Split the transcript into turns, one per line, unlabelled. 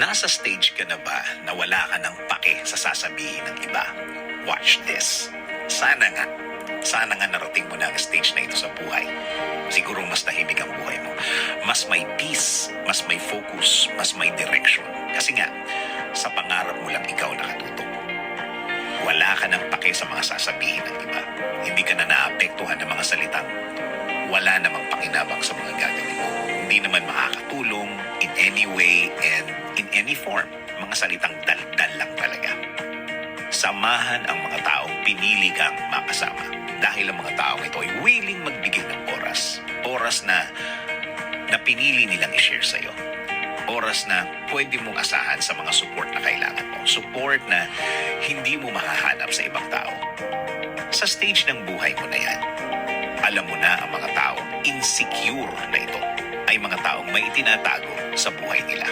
Nasa stage ka na ba na wala ka ng pake sa sasabihin ng iba? Watch this. Sana nga narating mo na ang stage na ito sa buhay. Siguro mas tahimik ang buhay mo. Mas may peace, mas may focus, mas may direction. Kasi nga, sa pangarap mo lang ikaw nakatutok. Wala ka ng pake sa mga sasabihin ng iba. Hindi ka na naapektuhan ng mga salitang wala namang pakinabang sa mga gagawin mo. Hindi naman makakatulong in any way and in any form. Mga salitang daldal lang talaga. Samahan ang mga taong pinili kang makasama. Dahil ang mga taong ito ay willing magbigay ng oras. Oras na pinili nilang i-share sa'yo. Oras na pwede mong asahan sa mga support na kailangan mo. Support na hindi mo mahahanap sa ibang tao. Sa stage ng buhay mo na yan, alam mo na ang mga taong insecure na ito ay mga taong may itinatago sa buhay nila.